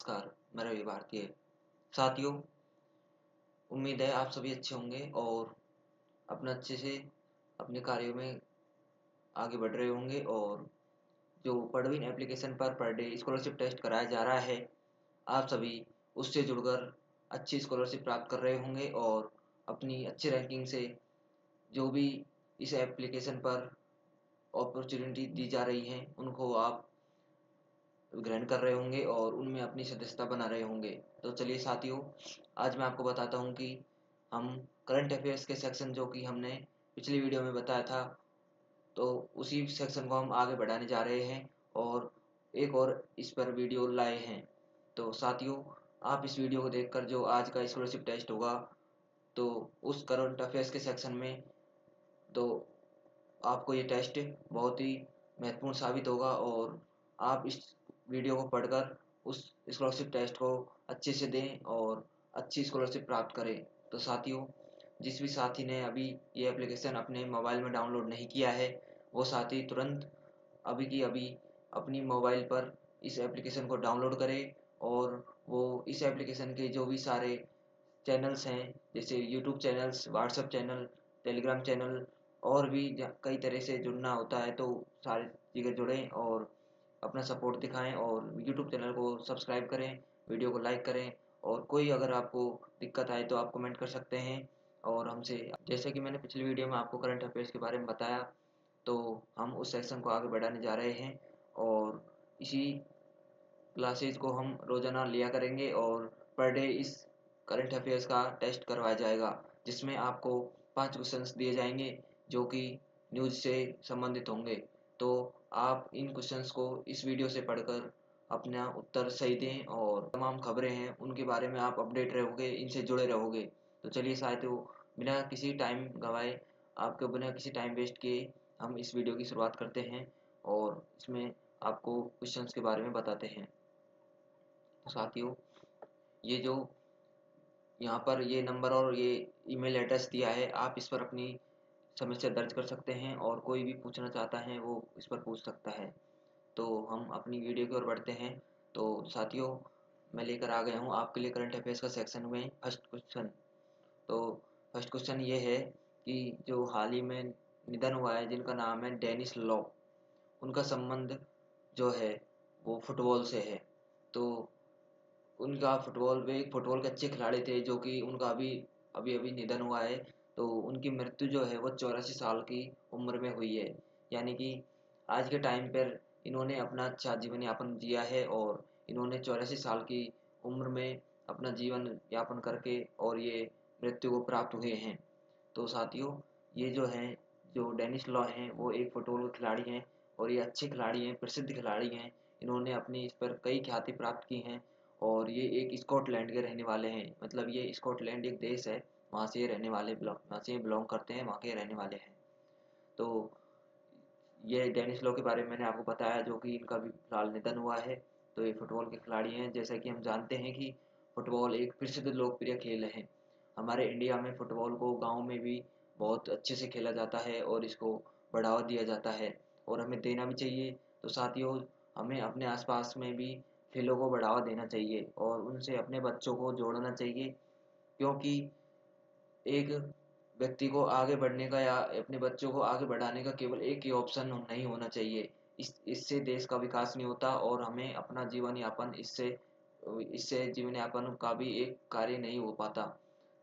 नमस्कार, मैं रवि भारतीय। साथियों, उम्मीद है आप सभी अच्छे होंगे और अपना अच्छे से अपने कार्यों में आगे बढ़ रहे होंगे और जो पढ़विन एप्लीकेशन पर पर डे स्कॉलरशिप टेस्ट कराया जा रहा है, आप सभी उससे जुड़कर अच्छी स्कॉलरशिप प्राप्त कर रहे होंगे और अपनी अच्छी रैंकिंग से जो भी इस एप्लीकेशन पर अपॉर्चुनिटी दी जा रही हैं, उनको आप ग्रहण कर रहे होंगे और उनमें अपनी सदस्यता बना रहे होंगे। तो चलिए साथियों, आज मैं आपको बताता हूँ कि हम करंट अफेयर्स के सेक्शन जो कि हमने पिछली वीडियो में बताया था, तो उसी सेक्शन को हम आगे बढ़ाने जा रहे हैं और एक और इस पर वीडियो लाए हैं। तो साथियों, आप इस वीडियो को देखकर जो आज का स्कॉलरशिप टेस्ट होगा, तो उस करंट अफेयर्स के सेक्शन में तो आपको ये टेस्ट बहुत ही महत्वपूर्ण साबित होगा और आप इस वीडियो को पढ़कर उस स्कॉलरशिप टेस्ट को अच्छे से दें और अच्छी स्कॉलरशिप प्राप्त करें। तो साथियों, जिस भी साथी ने अभी ये एप्लीकेशन अपने मोबाइल में डाउनलोड नहीं किया है, वो साथी तुरंत अभी की अभी अपनी मोबाइल पर इस एप्लीकेशन को डाउनलोड करे और वो इस एप्लीकेशन के जो भी सारे चैनल्स हैं, जैसे YouTube channels, WhatsApp channel, Telegram channel और भी कई तरह से जुड़ना होता है, तो सारी चीज़ें जुड़ें और अपना सपोर्ट दिखाएं और यूट्यूब चैनल को सब्सक्राइब करें, वीडियो को लाइक करें और कोई अगर आपको दिक्कत आए तो आप कमेंट कर सकते हैं और हमसे, जैसे कि मैंने पिछली वीडियो में आपको करंट अफेयर्स के बारे में बताया, तो हम उस सेक्शन को आगे बढ़ाने जा रहे हैं और इसी क्लासेज को हम रोज़ाना लिया करेंगे और पर डे इस करंट अफेयर्स का टेस्ट करवाया जाएगा, जिसमें आपको 5 क्वेश्चंस दिए जाएंगे जो कि न्यूज़ से संबंधित होंगे। तो आप इन क्वेश्चंस को इस वीडियो से पढ़कर अपना उत्तर सही दें और तमाम खबरें हैं उनके बारे में आप अपडेट रहोगे, इनसे जुड़े रहोगे। तो चलिए साथियों, बिना किसी टाइम गंवाए, आपके बिना किसी टाइम वेस्ट किए हम इस वीडियो की शुरुआत करते हैं और इसमें आपको क्वेश्चंस के बारे में बताते हैं। तो साथियों, ये जो यहाँ पर ये नंबर और ये ईमेल एड्रेस दिया है, आप इस पर अपनी समस्या दर्ज कर सकते हैं और कोई भी पूछना चाहता है वो इस पर पूछ सकता है। तो हम अपनी वीडियो की ओर बढ़ते हैं। तो साथियों, मैं लेकर आ गया हूँ आपके लिए करंट अफेयर्स का सेक्शन में फर्स्ट क्वेश्चन। तो फर्स्ट क्वेश्चन ये है कि जो हाल ही में निधन हुआ है, जिनका नाम है डेनिस लॉ, उनका संबंध जो है वो फुटबॉल से है। तो उनका फुटबॉल, वे एक फुटबॉल के अच्छे खिलाड़ी थे जो कि उनका अभी अभी अभी निधन हुआ है। तो उनकी मृत्यु जो है वो 84 साल की उम्र में हुई है। यानी कि आज के टाइम पर इन्होंने अपना अच्छा जीवन यापन जिया है और इन्होंने 84 साल की उम्र में अपना जीवन यापन करके और ये मृत्यु को प्राप्त हुए हैं। तो साथियों, ये जो हैं, जो डेनिस लॉ हैं, वो एक फुटबॉल के खिलाड़ी हैं और ये अच्छे खिलाड़ी हैं, प्रसिद्ध खिलाड़ी हैं। इन्होंने अपनी इस पर कई ख्याति प्राप्त की हैं और ये एक स्कॉटलैंड के रहने वाले हैं। मतलब ये स्कॉटलैंड एक देश है, वहाँ से ये रहने वाले वहाँ से बिलोंग करते हैं, वहाँ के रहने वाले हैं। तो ये डेनिस लॉ के बारे में मैंने आपको बताया, जो कि इनका भी फिलहाल निधन हुआ है। तो ये फुटबॉल के खिलाड़ी हैं। जैसा कि हम जानते हैं कि फुटबॉल एक प्रसिद्ध लोकप्रिय खेल है। हमारे इंडिया में फुटबॉल को गांव में भी बहुत अच्छे से खेला जाता है और इसको बढ़ावा दिया जाता है और हमें देना भी चाहिए। तो साथियों, हमें अपने आसपास में भी खेलों को बढ़ावा देना चाहिए और उनसे अपने बच्चों को जोड़ना चाहिए, क्योंकि एक व्यक्ति को आगे बढ़ने का या अपने बच्चों को आगे बढ़ाने का केवल एक ही ऑप्शन नहीं होना चाहिए। इससे देश का विकास नहीं होता और हमें अपना जीवन यापन इससे इससे जीवन यापन का भी एक कार्य नहीं हो पाता।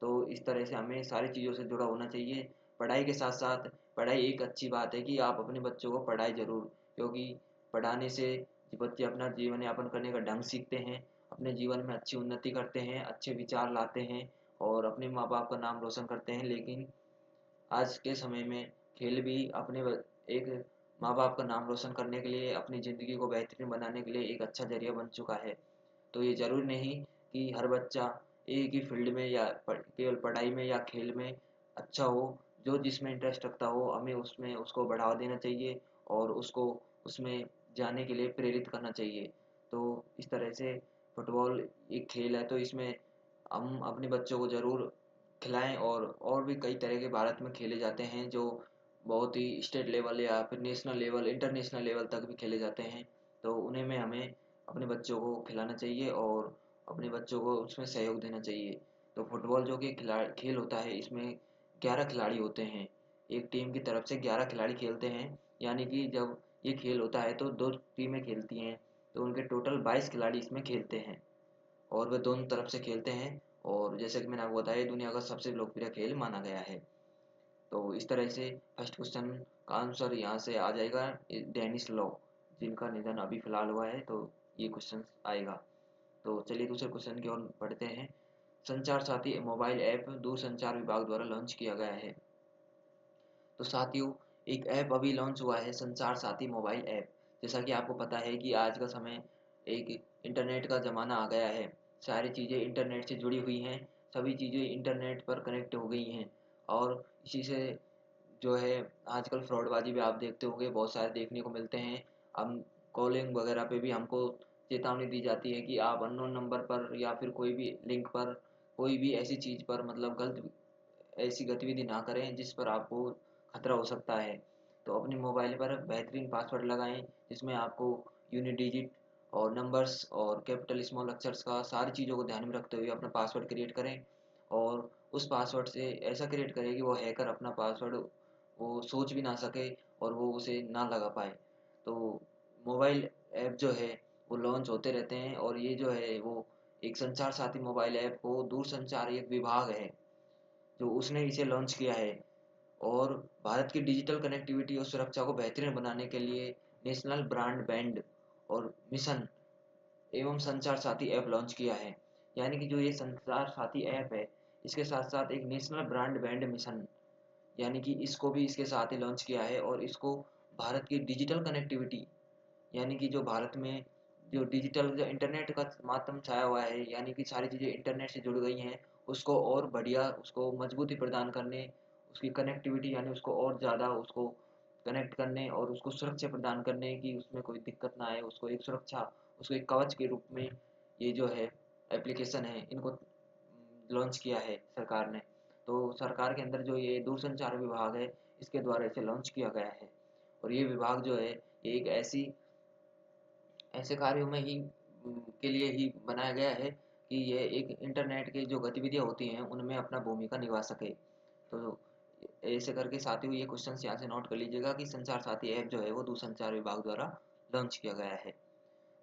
तो इस तरह से हमें सारी चीज़ों से जुड़ा होना चाहिए। पढ़ाई के साथ साथ, पढ़ाई एक अच्छी बात है कि आप अपने बच्चों को पढ़ाए ज़रूर, क्योंकि पढ़ाने से बच्चे अपना जीवन यापन करने का ढंग सीखते हैं, अपने जीवन में अच्छी उन्नति करते हैं, अच्छे विचार लाते हैं और अपने माँ बाप का नाम रोशन करते हैं। लेकिन आज के समय में खेल भी अपने एक माँ बाप का नाम रोशन करने के लिए, अपनी ज़िंदगी को बेहतरीन बनाने के लिए एक अच्छा जरिया बन चुका है। तो ये ज़रूरी नहीं कि हर बच्चा एक ही फील्ड में या केवल पढ़ाई में या खेल में अच्छा हो। जो जिसमें इंटरेस्ट रखता हो, हमें उसमें उसको बढ़ावा देना चाहिए और उसको उसमें जाने के लिए प्रेरित करना चाहिए। तो इस तरह से फुटबॉल एक खेल है, तो इसमें हम अपने बच्चों को ज़रूर खिलाएं और भी कई तरह के भारत में खेले जाते हैं जो बहुत ही स्टेट लेवल या फिर नेशनल लेवल, इंटरनेशनल लेवल तक भी खेले जाते हैं। तो उन्हें में हमें अपने बच्चों को खिलाना चाहिए और अपने बच्चों को उसमें सहयोग देना चाहिए। तो फुटबॉल जो कि खेल होता है, इसमें 11 खिलाड़ी होते हैं। एक टीम की तरफ से 11 खिलाड़ी खेलते हैं, यानी कि जब ये खेल होता है तो 2 टीमें खेलती हैं, तो उनके टोटल 22 खिलाड़ी इसमें खेलते हैं और वे दोनों तरफ से खेलते हैं। और जैसे कि मैंने आपको बताया, दुनिया का सबसे लोकप्रिय खेल माना गया है। तो इस तरह से फर्स्ट क्वेश्चन का आंसर यहाँ से आ जाएगा, डेनिस लॉ, जिनका निधन अभी फिलहाल हुआ है, तो ये क्वेश्चन आएगा। तो चलिए दूसरे क्वेश्चन की ओर बढ़ते हैं। संचार साथी मोबाइल ऐप दूरसंचार विभाग द्वारा लॉन्च किया गया है। तो साथियों, एक ऐप अभी लॉन्च हुआ है, संचार साथी मोबाइल ऐप। जैसा कि आपको पता है कि आज का समय एक इंटरनेट का ज़माना आ गया है। सारी चीज़ें इंटरनेट से जुड़ी हुई हैं, सभी चीज़ें इंटरनेट पर कनेक्ट हो गई हैं। और इसी से जो है आजकल फ्रॉडबाजी भी आप देखते होंगे, बहुत सारे देखने को मिलते हैं। हम कॉलिंग वगैरह पे भी हमको चेतावनी दी जाती है कि आप अननोन नंबर पर या फिर कोई भी लिंक पर, कोई भी ऐसी चीज़ पर, मतलब गलत ऐसी गतिविधि ना करें जिस पर आपको खतरा हो सकता है। तो अपने मोबाइल पर बेहतरीन पासवर्ड लगाएं, जिसमें आपको यूनिक डिजिट और नंबर्स और कैपिटल स्मॉल अक्षर्स का सारी चीज़ों को ध्यान में रखते हुए अपना पासवर्ड क्रिएट करें। और उस पासवर्ड से ऐसा क्रिएट करें कि वो हैकर अपना पासवर्ड वो सोच भी ना सके और वो उसे ना लगा पाए। तो मोबाइल ऐप जो है वो लॉन्च होते रहते हैं, और ये जो है वो एक संचार साथी मोबाइल ऐप को दूरसंचार एक विभाग है जो उसने इसे लॉन्च किया है। और भारत की डिजिटल कनेक्टिविटी और सुरक्षा को बेहतरीन बनाने के लिए नेशनल ब्रॉडबैंड और मिशन एवं संचार साथी ऐप लॉन्च किया है। यानी कि जो ये संचार साथी ऐप है, इसके साथ साथ एक नेशनल ब्रॉडबैंड मिशन, यानी कि इसको भी इसके साथ ही लॉन्च किया है। और इसको भारत की डिजिटल कनेक्टिविटी, यानी कि जो भारत में जो डिजिटल जो इंटरनेट का माध्यम छाया हुआ है, यानी कि सारी चीज़ें इंटरनेट से जुड़ गई हैं, उसको और बढ़िया, उसको मजबूती प्रदान करने, उसकी कनेक्टिविटी यानी उसको और ज़्यादा उसको कनेक्ट करने और उसको सुरक्षा प्रदान करने की उसमें कोई दिक्कत ना आए, उसको एक सुरक्षा, उसको एक कवच के रूप में ये जो है एप्लीकेशन है, इनको लॉन्च किया है सरकार ने। तो सरकार के अंदर जो ये दूरसंचार विभाग है, इसके द्वारा इसे लॉन्च किया गया है। और ये विभाग जो है, ये एक ऐसे कार्यों में ही के लिए ही बनाया गया है कि ये एक इंटरनेट की जो गतिविधियां होती हैं उनमें अपना भूमिका निभा सके। तो ऐसे करके साथियों, ये क्वेश्चन यहाँ से नोट कर लीजिएगा कि संचार साथी ऐप जो है वो दूरसंचार विभाग द्वारा लॉन्च किया गया है।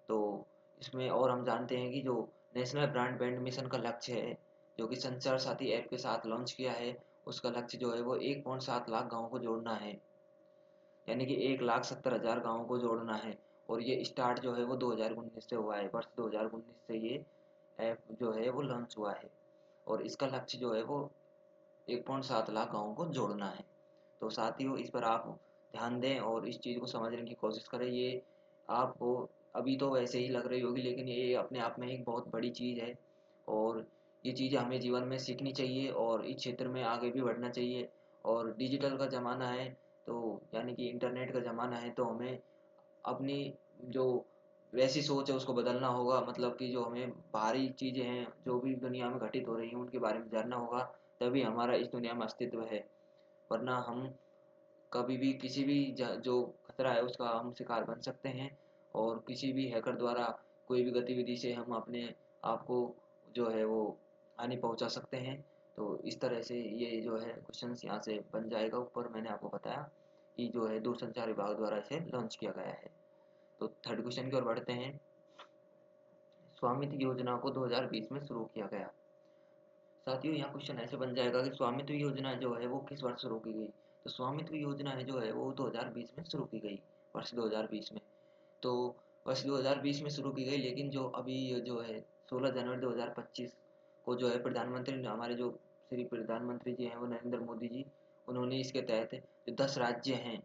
तो इसमें और हम जानते हैं कि जो नेशनल ब्रॉडबैंड मिशन का लक्ष्य है, जो कि संचार साथी ऐप के साथ लॉन्च किया है, उसका लक्ष्य जो है वो 1.7 लाख गाँव को जोड़ना है, यानी कि 1,70,000 गाँवों को जोड़ना है। और ये स्टार्ट जो है वो 2019 से हुआ है, वर्ष 2019 से ये ऐप जो है वो लॉन्च हुआ है। और इसका लक्ष्य जो है वो 1.7 लाख गाँवों को जोड़ना है। तो साथियों, इस पर आप ध्यान दें और इस चीज़ को समझने की कोशिश करें। ये आपको अभी तो वैसे ही लग रही होगी, लेकिन ये अपने आप में एक बहुत बड़ी चीज़ है। और ये चीज़ें हमें जीवन में सीखनी चाहिए और इस क्षेत्र में आगे भी बढ़ना चाहिए। और डिजिटल का ज़माना है, तो यानी कि इंटरनेट का ज़माना है, तो हमें अपनी जो वैसी सोच है उसको बदलना होगा। मतलब कि जो हमें बाहरी चीज़ें हैं जो भी दुनिया में घटित हो रही हैं उनके बारे में जानना होगा, तभी हमारा इस दुनिया में अस्तित्व है। वरना हम कभी भी किसी भी जो खतरा है उसका हम शिकार बन सकते हैं, और किसी भी हैकर द्वारा कोई भी गतिविधि से हम अपने आप को जो है वो हानि पहुंचा सकते हैं। तो इस तरह से ये जो है क्वेश्चन यहाँ से बन जाएगा। ऊपर मैंने आपको बताया कि जो है दूरसंचार विभाग द्वारा इसे लॉन्च किया गया है। तो थर्ड क्वेश्चन की ओर बढ़ते हैं। स्वामित्व योजना को 2020 में शुरू किया गया। साथियों, यहाँ क्वेश्चन ऐसे बन जाएगा कि स्वामित्व योजना जो है वो किस वर्ष शुरू की गई। तो स्वामित्व योजना है जो है वो 2020 में शुरू की गई, वर्ष 2020 में। तो वर्ष 2020 में शुरू की गई, लेकिन जो अभी जो है 16 जनवरी 2025 को जो है प्रधानमंत्री ने, हमारे जो श्री प्रधानमंत्री जी हैं वो नरेंद्र मोदी जी, उन्होंने इसके तहत जो 10 राज्य हैं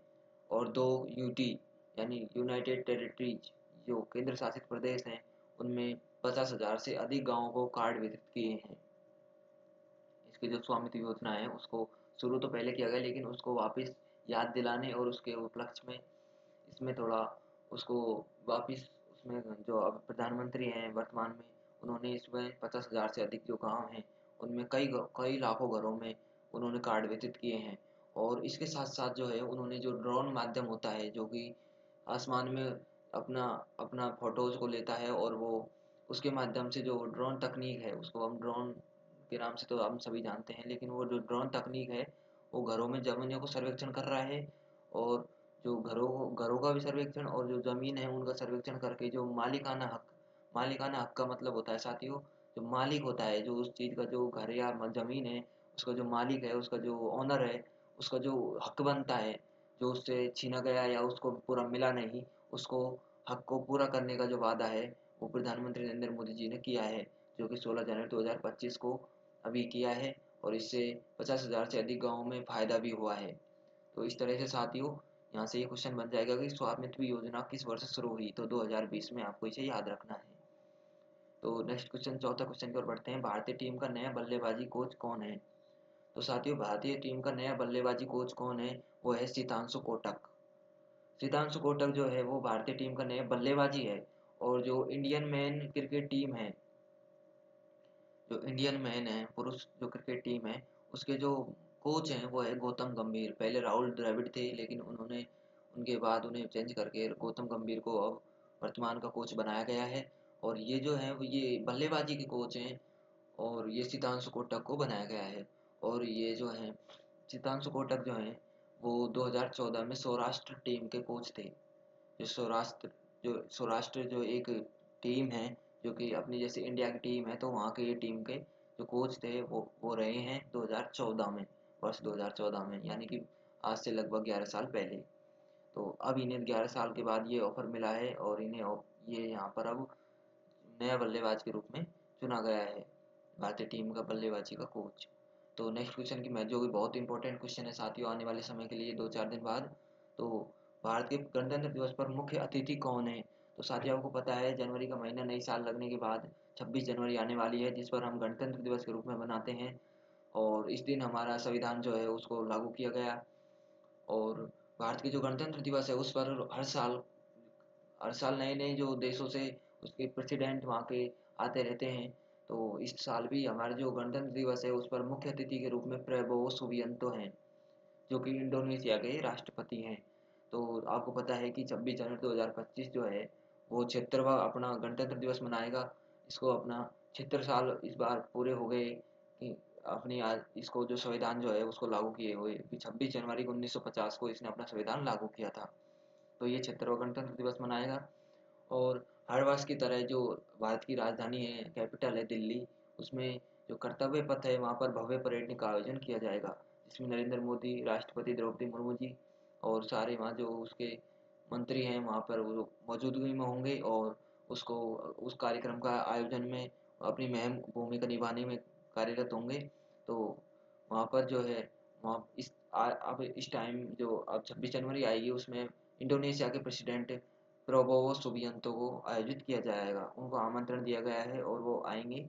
और 2 यूटी यानी यूनाइटेड टेरिटरीज जो केंद्र शासित प्रदेश हैं, उनमें 50,000 से अधिक गाँवों को कार्ड वितरित किए हैं। इसकी जो स्वामित्व योजना है उसको शुरू तो पहले किया गया, लेकिन उसको वापस याद दिलाने और उसके उपलक्ष्य में इसमें थोड़ा उसको वापस, उसमें जो अब प्रधानमंत्री हैं वर्तमान में, उन्होंने इसमें 50,000 से अधिक जो गांव हैं उनमें कई लाखों घरों में उन्होंने कार्ड वितरित किए हैं। और इसके साथ साथ जो है उन्होंने जो ड्रोन माध्यम होता है जो कि आसमान में अपना अपना फोटोज को लेता है, और वो उसके माध्यम से जो ड्रोन तकनीक है, उसको हम ड्रोन के नाम से तो हम सभी जानते हैं, लेकिन वो जो ड्रोन तकनीक है वो घरों में जमीनों को सर्वेक्षण कर रहा है, और जो घरों का भी सर्वेक्षण और जो ज़मीन है उनका सर्वेक्षण करके जो मालिकाना हक का मतलब होता है साथियों, जो मालिक होता है, जो उस चीज़ का जो घर या ज़मीन है, उसका जो मालिक है, उसका जो ओनर है, उसका जो हक बनता है, जो उससे छीना गया या उसको पूरा मिला नहीं, उसको हक को पूरा करने का जो वादा है वो प्रधानमंत्री नरेंद्र मोदी जी ने किया है, जो कि 16 जनवरी 2025 को अभी किया है, और इससे 50,000 से अधिक गाँवों में फायदा भी हुआ है। तो इस तरह से साथियों, यहाँ से ये क्वेश्चन बन जाएगा कि स्वामित्व योजना किस वर्ष शुरू हुई, तो 2020 में आपको इसे याद रखना है। तो नेक्स्ट क्वेश्चन, चौथा क्वेश्चन की ओर बढ़ते हैं। भारतीय टीम का नया बल्लेबाजी कोच कौन है? तो साथियों, भारतीय टीम का नया बल्लेबाजी कोच कौन है? वो है सितांशु कोटक। सितांशु कोटक जो है वो भारतीय टीम का नया बल्लेबाजी है, और जो इंडियन मैन क्रिकेट टीम है, जो इंडियन मैन है पुरुष जो क्रिकेट टीम है, उसके जो कोच हैं वो है गौतम गंभीर। पहले राहुल द्रविड़ थे, लेकिन उन्होंने उनके बाद उन्हें चेंज करके गौतम गंभीर को अब वर्तमान का कोच बनाया गया है। और ये जो है वो ये बल्लेबाजी के कोच हैं, और ये सितांशु कोटक को बनाया गया है। और ये जो है सितांशु कोटक जो हैं वो 2014 में सौराष्ट्र टीम के कोच थे। जो सौराष्ट्र जो एक टीम है, जो कि अपनी जैसे इंडिया की टीम है, तो वहाँ के ये टीम के जो कोच थे वो रहे हैं 2014 में, वर्ष 2014 में, यानी कि आज से लगभग 11 साल पहले। तो अब इन्हें 11 साल के बाद ये ऑफर मिला है, और ये यहाँ पर अब नया बल्लेबाज के रूप में चुना गया है, भारतीय टीम का बल्लेबाजी का कोच। तो नेक्स्ट क्वेश्चन की मैं, जो कि बहुत इंपॉर्टेंट क्वेश्चन है साथियों आने वाले समय के लिए 2-4 दिन बाद, तो भारत के गणतंत्र दिवस पर मुख्य अतिथि कौन है? तो साथियों, आपको पता है जनवरी का महीना नई साल लगने के बाद 26 जनवरी आने वाली है, जिस पर हम गणतंत्र दिवस के रूप में मनाते हैं, और इस दिन हमारा संविधान जो है उसको लागू किया गया। और भारत के जो गणतंत्र दिवस है उस पर हर साल नए नए जो देशों से उसके प्रेसिडेंट वहाँ के आते रहते हैं। तो इस साल भी हमारा जो गणतंत्र दिवस है उस पर मुख्य अतिथि के रूप में प्रबोवो सुबियांतो हैं, जो कि इंडोनेशिया के राष्ट्रपति हैं। तो आपको पता है कि 26 जनवरी 2025 जो है वो 76वां अपना गणतंत्र दिवस मनाएगा। इसको अपना 76 साल इस बार पूरे हो गए कि अपनी आज इसको जो संविधान जो है उसको लागू किए हुए, 26 जनवरी 1950 को इसने अपना संविधान लागू किया था। तो ये 76वां गणतंत्र दिवस मनाएगा। और हर वर्ष की तरह जो भारत की राजधानी है, कैपिटल है दिल्ली, उसमें जो कर्तव्य पथ है वहाँ पर भव्य परेड का आयोजन किया जाएगा, जिसमें नरेंद्र मोदी, राष्ट्रपति द्रौपदी मुर्मू जी और सारे वहाँ जो उसके मंत्री हैं वहाँ पर वो मौजूदगी में होंगे, और उसको उस कार्यक्रम का आयोजन में अपनी अहम भूमिका निभाने में कार्यरत होंगे। तो वहाँ पर जो है वहाँ अब इस टाइम जो अब 26 जनवरी आएगी उसमें इंडोनेशिया के प्रेसिडेंट प्रबोवो सुबियांतो को आयोजित किया जाएगा, उनको आमंत्रण दिया गया है और वो आएंगे।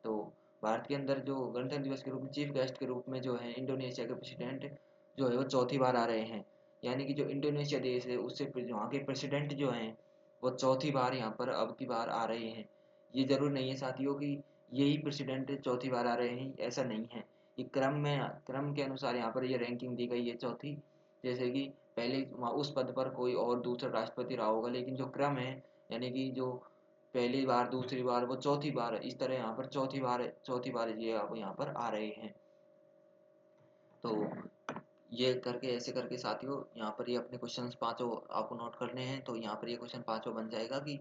तो भारत के अंदर जो गणतंत्र दिवस के रूप में चीफ गेस्ट के रूप में जो है इंडोनेशिया के प्रेसिडेंट जो है वो चौथी बार आ रहे हैं, यानी कि जो इंडोनेशिया देश है उससे वहाँ के प्रेसिडेंट जो हैं वो चौथी बार यहाँ पर अब की बार आ रहे हैं। ये जरूर नहीं है साथियों कि यही प्रेसिडेंट चौथी बार आ रहे हैं, ऐसा नहीं है। ये क्रम के अनुसार यहाँ पर ये रैंकिंग दी गई है चौथी। जैसे कि पहले वहाँ उस पद पर कोई और दूसरा राष्ट्रपति रहा होगा, लेकिन जो क्रम है, यानी कि जो पहली बार, दूसरी बार, वो चौथी बार, इस तरह यहाँ पर चौथी बार ये अब यहाँ पर आ रहे हैं। तो ये करके ऐसे करके साथियों यहाँ पर ये अपने क्वेश्चंस पांचों आपको नोट करने हैं। तो यहाँ पर ये क्वेश्चन पांचों बन जाएगा कि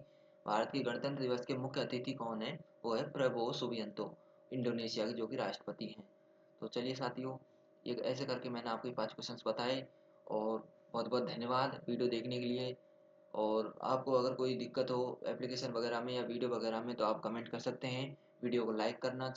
भारत के गणतंत्र दिवस के मुख्य अतिथि कौन है? वो है प्रबोवो सुबियांतो, इंडोनेशिया के जो कि राष्ट्रपति हैं। तो चलिए साथियों, ये ऐसे करके मैंने आपको ये 5 क्वेश्चंस बताए, और बहुत बहुत धन्यवाद वीडियो देखने के लिए। और आपको अगर कोई दिक्कत हो एप्लीकेशन वगैरह में या वीडियो वगैरह में तो आप कमेंट कर सकते हैं। वीडियो को लाइक करना